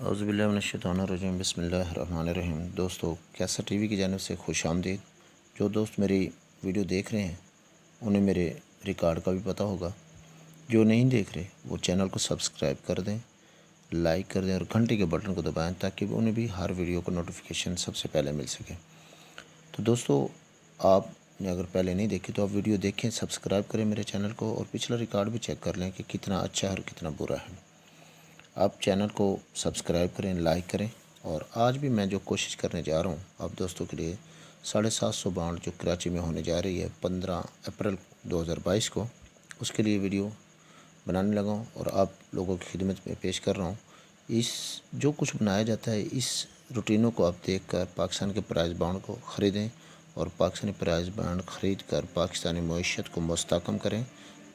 औज़ुबिल्लाहिमिनश्शैतानिर्रजीम बिस्मिल्लाहिर्रहमानिर्रहीम। दोस्तों, कैसा टीवी की जानिब से खुश आमदीद। जो दोस्त मेरी वीडियो देख रहे हैं उन्हें मेरे रिकॉर्ड का भी पता होगा। जो नहीं देख रहे वो चैनल को सब्सक्राइब कर दें, लाइक कर दें और घंटे के बटन को दबाएं ताकि उन्हें भी हर वीडियो को नोटिफिकेशन सबसे पहले मिल सके। तो दोस्तों, आपने अगर पहले नहीं देखी तो आप वीडियो देखें, सब्सक्राइब करें मेरे चैनल को और पिछला रिकॉर्ड भी चेक कर लें कि कितना अच्छा है और कितना बुरा है। आप चैनल को सब्सक्राइब करें, लाइक करें। और आज भी मैं जो कोशिश करने जा रहा हूँ आप दोस्तों के लिए 750 बाउंड जो कराची में होने जा रही है 15 अप्रैल 2022 को, उसके लिए वीडियो बनाने लगा हूँ और आप लोगों की खिदमत में पेश कर रहा हूँ। इस जो कुछ बनाया जाता है इस रूटीनों को आप देखकर पाकिस्तान के प्राइज़ बाउंड को ख़रीदें और पाकिस्तानी प्राइज़ बाउंड ख़रीद कर पाकिस्तानी मईशत को मुस्तहकम करें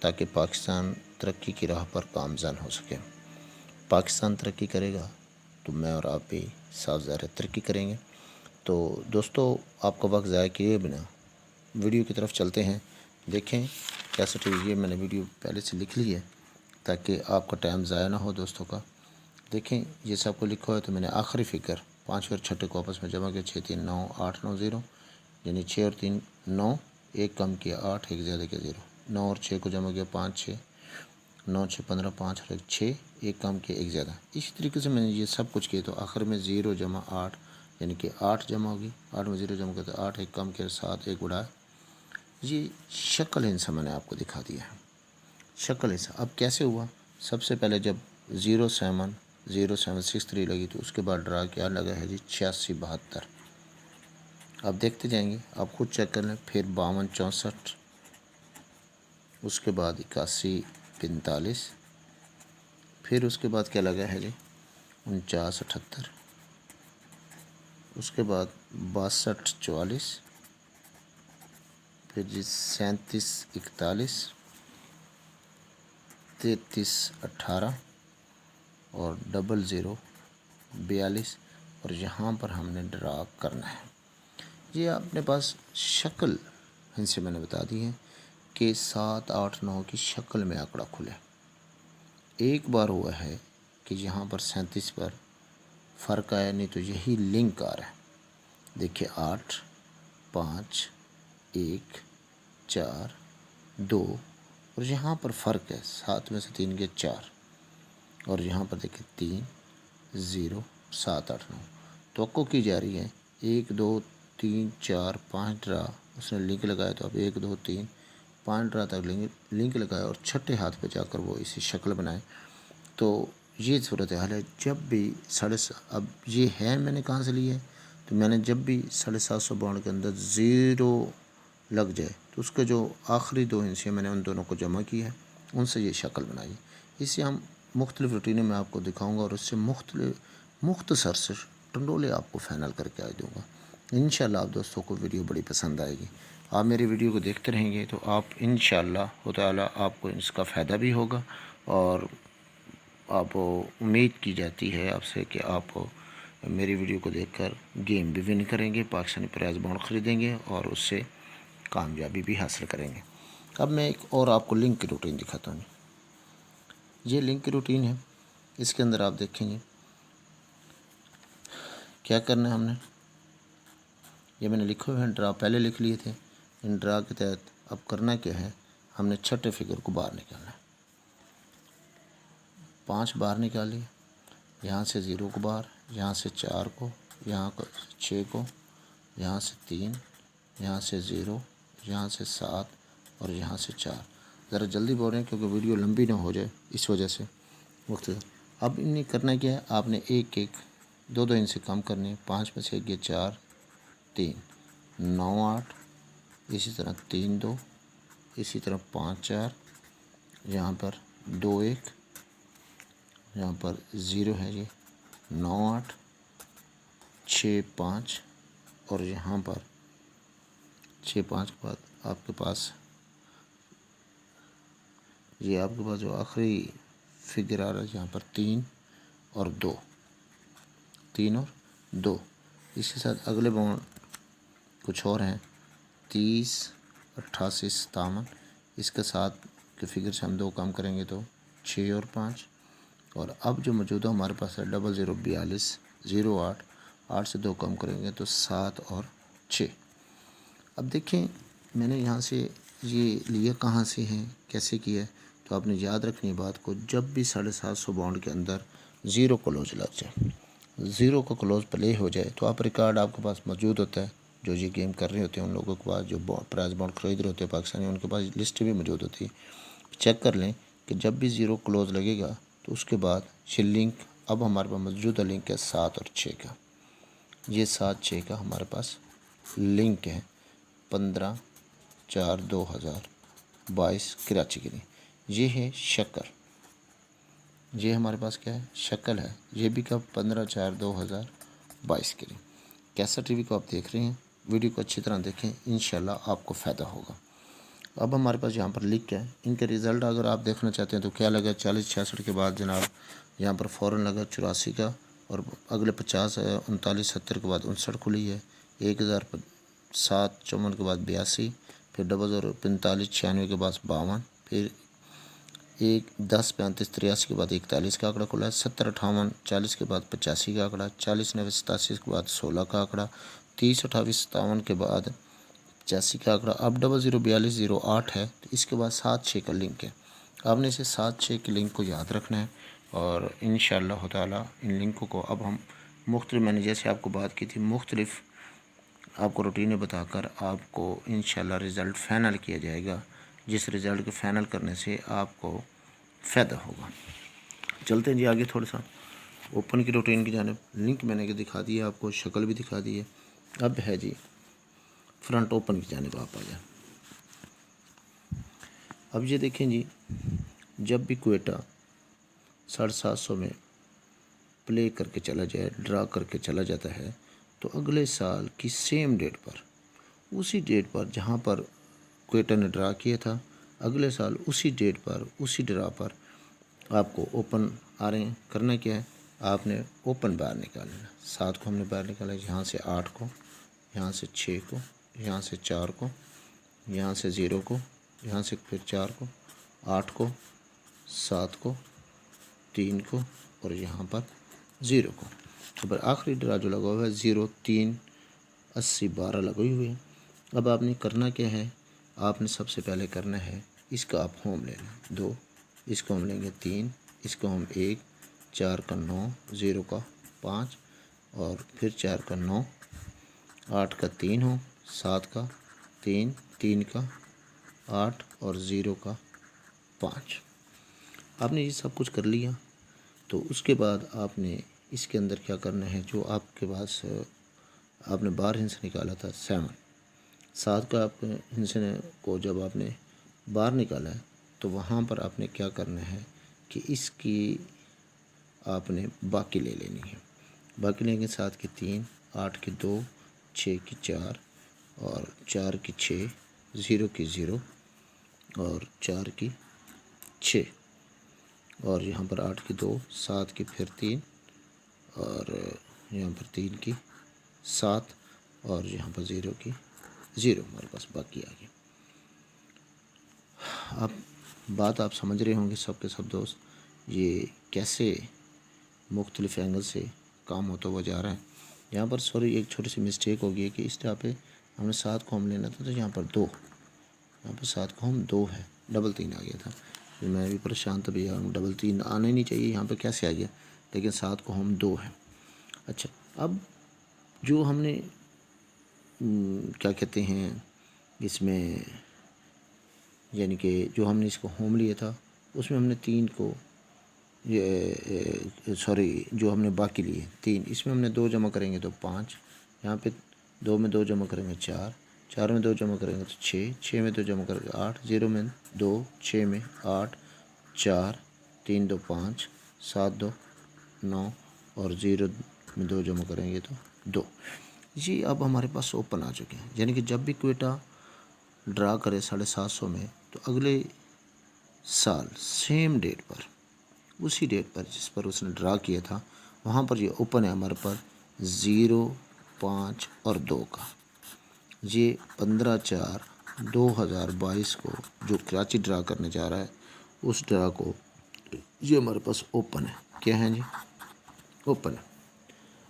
ताकि पाकिस्तान तरक्की की राह पर गामज़न हो सके। पाकिस्तान तरक्की करेगा तो मैं और आप भी साथ ज़ाहिर तरक्की करेंगे। तो दोस्तों, आपका वक्त ज़ाया किए बिना वीडियो की तरफ चलते हैं। देखें कैसे ये मैंने वीडियो पहले से लिख ली है ताकि आपका टाइम ज़ाया ना हो दोस्तों का। देखें ये सब को लिखा है तो मैंने आखिरी फ़िगर 5 और छठे को आपस में जमा किया 6 3 9 8 9 0, यानी 6 और 3 9, एक कम किया 8, एक ज़्यादा किया 0। 9 और 6 को जमा किया 5 6, 9 6 15, 5 और 1 6, एक कम के एक ज़्यादा। इसी तरीके से मैंने ये सब कुछ किया तो आखिर में 0 जमा 8 यानी कि 8 जमा होगी। 8 में 0 जमा करते 8, एक कम के 7, एक बढ़ाया। ये शक्ल हिंसा मैंने आपको दिखा दिया है। शक्ल हिंसा अब कैसे हुआ? सबसे पहले जब 070763 लगी तो उसके बाद ड्रा क्या लगा है जी 86 72। अब देखते जाएंगे, आप खुद चेक कर लें। फिर 52 64, उसके बाद 81 45, फिर उसके बाद क्या लगा है जी 49 78, उसके बाद 62 44, फिर जी 37 41, 33 18 और 00 42। और यहाँ पर हमने ड्रा करना है। ये अपने पास शक्ल इनसे मैंने बता दी है कि 7 8 9 की शक्ल में आंकड़ा खुले। एक बार हुआ है कि यहाँ पर 37 पर फ़र्क आया, नहीं तो यही लिंक आ रहा है। देखिए 8 5 1 4 2 और यहाँ पर फ़र्क है 7 में से 3 के 4 और यहाँ पर देखिए 3 0 7 8 9। तवक्को की जा रही है 1 2 3 4 5 ड्रा, उसने लिंक लगाया तो अब 1 2 3 5 ड्रा तक लिंक लगाया और छठे हाथ पे जाकर वो इसी शक्ल बनाए। तो ये सूरत हाल है। जब भी अब ये है मैंने कहाँ से लिया है, तो मैंने जब भी 750 बाउंड के अंदर 0 लग जाए तो उसके जो आखिरी 2 हिस्से मैंने उन दोनों को जमा किया है, उनसे ये शक्ल बनाई। इससे हम मुख्तलिफ़ रूटीनें मैं आपको दिखाऊंगा और उससे मुख्तसर से टंडोले आपको फ़ाइनल करके आ दूँगा। इंशाअल्लाह आप दोस्तों को वीडियो बड़ी पसंद आएगी। आप मेरी वीडियो को देखते रहेंगे तो आप इंशाअल्लाह ताला आपको इसका फ़ायदा भी होगा और आप उम्मीद की जाती है आपसे कि आप मेरी वीडियो को देखकर गेम भी विन करेंगे, पाकिस्तानी प्राइज़ बाउंड ख़रीदेंगे और उससे कामयाबी भी हासिल करेंगे। अब मैं एक और आपको लिंक की रूटीन दिखाता हूँ। ये लिंक की रूटीन है, इसके अंदर आप देखेंगे क्या करना है हमने। ये मैंने लिखे हुए हैं ड्रा, पहले लिख लिए थे। इन ड्रा के तहत अब करना क्या है, हमने छठे फिगर को बाहर निकालना है। 5 बाहर निकालिए, यहाँ से 0 को बाहर, यहाँ से 4 को, यहाँ को 6 को, यहाँ से 3, यहाँ से 0, यहाँ से 7 और यहाँ से 4। ज़रा जल्दी बोल रहे हैं क्योंकि वीडियो लंबी ना हो जाए, इस वजह से वक्त। अब इन्हें करना क्या है, आपने एक एक 2 2 इनसे कम करने हैं। 5 में से 1 4 3 9 8, इसी तरह 3 2, इसी तरह 5 4, यहाँ पर 2 1, यहाँ पर 0 है जी 9 8 6 5 और यहाँ पर 6 5 के बाद आपके पास ये आपके पास जो आखिरी फिगर आ रहा है यहाँ पर 3 और 2, 3 और 2। इसके साथ अगले बाउंड कुछ और हैं 30 88 57। इसके साथ के फिगर से हम 2 कम करेंगे तो 6 और 5 और अब जो मौजूदा हमारे पास है 0042 08 से 2 कम करेंगे तो 7 और 6। अब देखें मैंने यहाँ से ये लिया कहाँ से है, कैसे किया है, तो आपने याद रखनी बात को, जब भी 750 बाउंड के अंदर ज़ीरो क्लोज लग जाए, ज़ीरो का क्लोज प्ले हो जाए तो आप रिकॉर्ड आपके पास मौजूद होता है। जो ये गेम कर रहे होते हैं उन लोगों के पास, जो प्राइस बाउंड खरीद रहे होते हैं पाकिस्तानी, उनके पास लिस्ट भी मौजूद होती है। चेक कर लें कि जब भी ज़ीरो क्लोज लगेगा तो उसके बाद ये लिंक, अब हमारे पास मौजूदा लिंक है 7 और 6 का। ये 7-6 का हमारे पास लिंक है 15/4/2022 कराची के लिए। ये है शक्ल, ये हमारे पास क्या है, शक्ल है। ये भी कब 15/4/2022 के लिए। कैसा टीवी को आप देख रहे हैं, वीडियो को अच्छी तरह देखें, इंशाल्लाह आपको फ़ायदा होगा। अब हमारे पास यहाँ पर लिख है इनके रिज़ल्ट, अगर आप देखना चाहते हैं तो क्या लगा 40-66 के बाद जनाब यहाँ पर फ़ौरन लगा 84 का, और अगले 50 39-70 के बाद 59 खुली है, 1007-54 के बाद 82, फिर 0045-96 के बाद 52, फिर 10-35-83 के बाद 41 का आंकड़ा खुला है, 70-58-40 के बाद 85 का आंकड़ा, 40-90-87 के बाद 16 का आंकड़ा, 30-28-57 के बाद 85 का आंकड़ा। अब 004208 है तो इसके बाद 7-6 का लिंक है। आपने इसे 7-6 के लिंक को याद रखना है और इंशाअल्लाह ताला इन लिंकों को अब हम मुख्तलिफ, मैंने जैसे आपको बात की थी, मुख्तलिफ आपको रूटीनें बताकर आपको इंशाअल्लाह रिज़ल्ट फ़ाइनल किया जाएगा, जिस रिज़ल्ट के फ़ाइनल करने से आपको फ़ायदा होगा। चलते हैं जी आगे, थोड़ा सा ओपन की रूटीन की जानिब। लिंक मैंने के दिखा दिया आपको, शक्ल भी दिखा दी है। अब है जी फ्रंट ओपन की जानिब आप आ जाए। अब ये देखें जी, जब भी क्वेटा 750 में प्ले करके चला जाए, ड्रा करके चला जाता है, तो अगले साल की सेम डेट पर, उसी डेट पर जहाँ पर क्वेटा ने ड्रा किया था, अगले साल उसी डेट पर, उसी ड्रा पर आपको ओपन आ रहे हैं। करना क्या है, आपने ओपन बाहर निकालना। 7 को हमने बाहर निकाला, यहाँ से 8 को, यहाँ से 6 को, यहाँ से 4 को, यहाँ से 0 को, यहाँ से फिर 4 को, 8 को, 7 को, 3 को और यहाँ पर 0 को। तो पर आखिरी ड्रा जो लगा हुआ है 0, 3, 80, 12 लगी हुई है। अब आपने करना क्या है, आपने सबसे पहले करना है इसका आप होम लेना 2, इसको हम लेंगे 3, इसको हम 1, 4 का 9, 0 का 5 और फिर 4 का 9, 8 का 3 हो, 7 का 3, 3 का 8 और 0 का 5। आपने ये सब कुछ कर लिया तो उसके बाद आपने इसके अंदर क्या करना है, जो आपके पास आपने बाहर हिंस निकाला था 7 का आप हिंस को जब आपने बाहर निकाला है तो वहाँ पर आपने क्या करना है कि इसकी आपने बाकी ले लेनी है। बाकी लेंगे 7 की 3, 8 की 2, 6 की 4 और 4 की 6, 0 की 0 और 4 की 6 और यहाँ पर 8 की 2, 7 की फिर 3 और यहाँ पर 3 की 7 और यहाँ पर 0 की 0 हमारे पास बाकी आ गया। अब बात आप समझ रहे होंगे सब के सब दोस्त, ये कैसे मुख्तलिफ एंगल से काम होता हुआ जा रहा है। यहाँ पर सॉरी एक छोटी सी मिस्टेक हो गई है कि इस जगह पे हमने 7 को हम लेना था तो यहाँ पर 2, यहाँ पर 7 को हम 2 है, डबल 3 आ गया था। फिर मैं भी परेशान था भैया, डबल 3 आना ही नहीं चाहिए, यहाँ पे कैसे आ गया, लेकिन 7 को हम 2 है। अच्छा, अब जो हमने क्या कहते हैं इसमें, यानी कि जो हमने इसको होम लिया था उसमें हमने 3 को ये सॉरी जो हमने बाकी लिए 3, इसमें हमने 2 जमा करेंगे तो 5, यहाँ पे 2 में 2 जमा करेंगे 4, 4 में 2 जमा करेंगे तो 6, 6 में 2 जमा करेंगे 8, 0 में 2, 6 में 8, 4, 3 2 5, 7 2 9 और 0 में 2 जमा करेंगे तो 2। ये अब हमारे पास ओपन आ चुके हैं, यानी कि जब भी क्वेटा ड्रा करे 750 में तो अगले साल सेम डेट पर, उसी डेट पर जिस पर उसने ड्रा किया था वहाँ पर ये ओपन है हमारे पास 0, 5 और 2 का। ये 15/4/2022 को जो कराची ड्रा करने जा रहा है उस ड्रा को ये हमारे पास ओपन है। क्या है जी? ओपन है।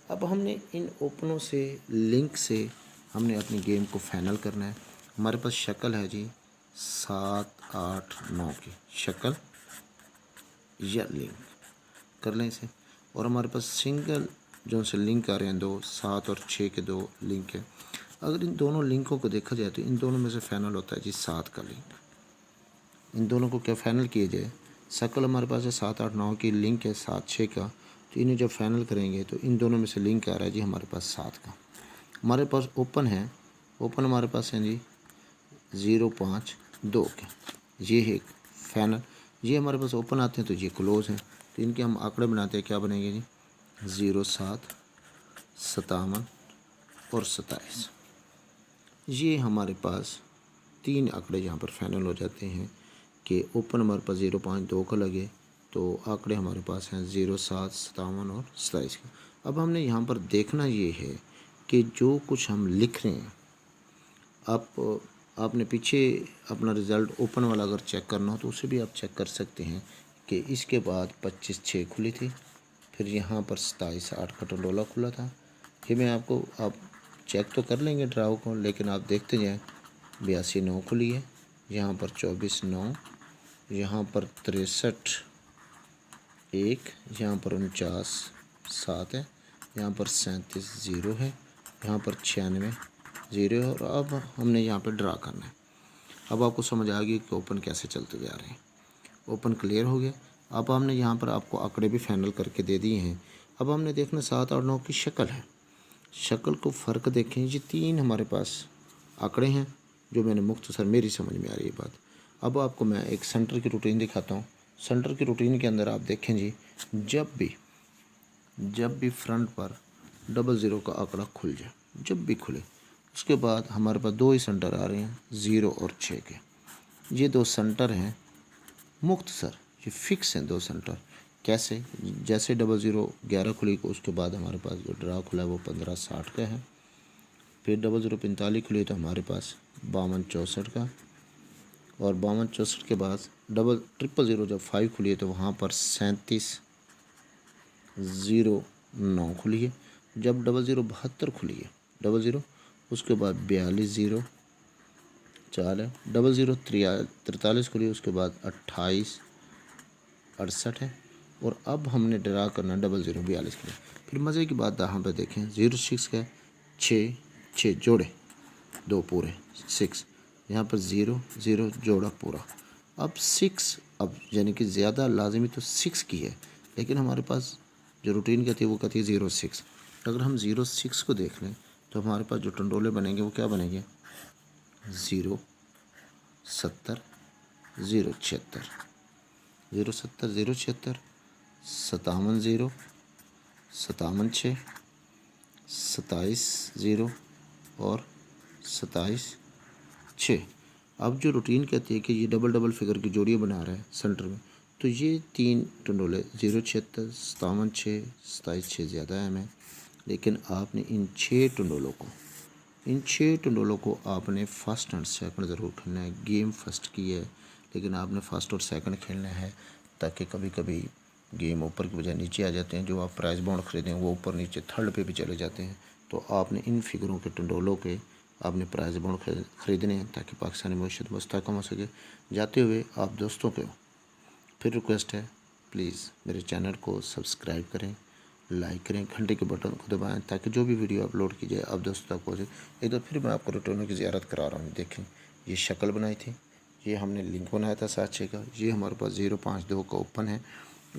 अब हमने इन ओपनों से लिंक से हमने अपनी गेम को फाइनल करना है। हमारे पास शक्ल है जी 7, 8, 9 की शक्ल या लिंक कर लें इसे। और हमारे पास सिंगल जो से लिंक आ रहे हैं 2, 7 और 6 के 2 लिंक है। अगर इन दोनों लिंकों को देखा जाए तो इन दोनों में से फाइनल होता है जी 7 का लिंक। इन दोनों को क्या फाइनल किया जाए? शक्ल हमारे पास है 7, 8, 9 की, लिंक है 7, 6 का। तो इन्हें जब फाइनल करेंगे तो इन दोनों में से लिंक आ रहा है जी हमारे पास 7 का। हमारे पास ओपन है। ओपन हमारे पास है जी 0, 5, 2 के। ये है एक फाइनल। ये हमारे पास ओपन आते हैं तो ये क्लोज हैं। तो इनके हम आंकड़े बनाते हैं, क्या बनेंगे जी? 0, 7, 57 और 27। ये हमारे पास 3 आंकड़े यहाँ पर फाइनल हो जाते हैं कि ओपन हमारे पास 0, 5, 2 का लगे तो आंकड़े हमारे पास हैं 0, 7, 57 और 27 का। अब हमने यहाँ पर देखना ये है कि जो कुछ हम लिख रहे हैं, आपने पीछे अपना रिज़ल्ट ओपन वाला अगर चेक करना हो तो उसे भी आप चेक कर सकते हैं कि इसके बाद 25, 6 खुली थी, फिर यहाँ पर 27, 8 का टंडोला खुला था। ये मैं आपको आप चेक तो कर लेंगे ड्राव को, लेकिन आप देखते जाएँ। 82, 9 खुली है, यहाँ पर 24, 9, यहाँ पर 63, 1, यहाँ पर 49, 7 है, यहाँ पर 37, 0 है, यहाँ पर 96, 0 है। और अब हमने यहाँ पर ड्रा करना है। अब आपको समझ आ गई कि ओपन कैसे चलते जा रहे हैं। ओपन क्लियर हो गया। अब हमने यहाँ पर आपको आंकड़े भी फाइनल करके दे दिए हैं। अब हमने देखना 7 और 9 की शक्ल है। शक्ल को फ़र्क देखें। ये 3 हमारे पास आंकड़े हैं जो मैंने मुख्तसर मेरी समझ में आ रही है बात। अब आपको मैं एक सेंटर की रूटीन दिखाता हूँ। सेंटर की रूटीन के अंदर आप देखें जी, जब भी फ्रंट पर 00 का आंकड़ा खुल जाए, जब भी खुले, उसके बाद हमारे पास 2 ही सेंटर आ रहे हैं 0 और 6 के। ये 2 सेंटर हैं मुख्तसर, ये फिक्स हैं 2 सेंटर। कैसे? जैसे 00 11 खुली को उसके बाद हमारे पास जो ड्रा खुला है वो 15, 60 का है। फिर 00 45 खुली तो हमारे पास 52, 64 का। और 52, 64 के बाद 000 जब 5 खुली है तो वहाँ पर 37, 0, 9 खुली है। जब 00 72 खुली है 00, उसके बाद 42, 0, 4 है। 00 43 खुली है, उसके बाद 28, 68 है। और अब हमने ड्रा करना 00 42 के लिए। फिर मज़े की बात यहाँ पर देखें, 06 का 6, 6 जोड़े 2 पूरे 6, यहाँ पर 0, 0 जोड़ा पूरा। अब 6, अब यानी कि ज़्यादा लाजमी तो 6 की है, लेकिन हमारे पास जो रूटीन कहती है वो कहती है 06। अगर हम 06 को देख लें तो हमारे पास जो टंडोले बनेंगे वो क्या बनेंगे? 0, 70, 0, 76, 0, 70, 0, 76, 57, 0, 57, 6, 27, 0 और 27, 6। अब जो रूटीन कहती है कि ये डबल डबल फिगर की जोड़ियाँ बना रहा है सेंटर में, तो ये 3 टंडोले 0, 76, 57, 6, 27, 6 ज़्यादा अहम है। लेकिन आपने इन 6 टंडोलों को आपने फ़र्स्ट एंड सेकंड ज़रूर खेलना है। गेम फर्स्ट की है, लेकिन आपने फ़र्स्ट और सेकंड खेलना है, ताकि कभी कभी गेम ऊपर की बजाय नीचे आ जाते हैं। जो आप प्राइस बॉन्ड ख़रीदें वो ऊपर नीचे थर्ड पे भी चले जाते हैं। तो आपने इन फिगरों के टंडोलों के आपने प्राइस बॉन्ड ख़रीदने हैं ताकि पाकिस्तानी मईशत मुस्तहकम हो सके। जाते हुए आप दोस्तों को फिर रिक्वेस्ट है, प्लीज़ मेरे चैनल को सब्सक्राइब करें, लाइक करें, घंटे के बटन को दबाएं ताकि जो भी वीडियो अपलोड की जाए आप दोस्तों तक पहुँचे। एक बार फिर मैं आपको रिटर्नों की ज़ियारत करा रहा हूँ। देखें, ये शक्ल बनाई थी, ये हमने लिंक बनाया था 7, 6 का। ये हमारे पास 0, 5, 2 का ओपन है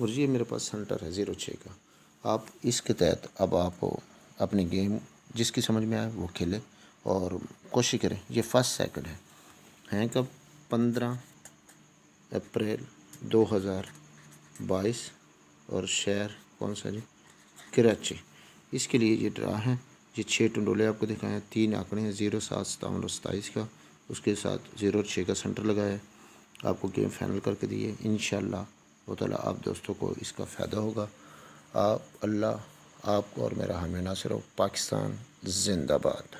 और ये मेरे पास सेंटर है 0, 6 का। आप इसके तहत अब आप अपनी गेम जिसकी समझ में आए वो खेलें और कोशिश करें। ये फर्स्ट सेकंड है कब? 15 अप्रैल 2022 और शहर कौन सा जी? कराची। इसके लिए ये ड्रा है। ये 6 टंडोले आपको दिखाए हैं, 3 आंकड़े हैं 0, 7, 57 और 27 का। उसके साथ 0 और 6 का सेंटर लगाया है। आपको गेम फाइनल करके दिए। इंशाअल्लाह वो ताला आप दोस्तों को इसका फ़ायदा होगा। आप अल्लाह आपको और मेरा हामी नासिर हो। पाकिस्तान जिंदाबाद।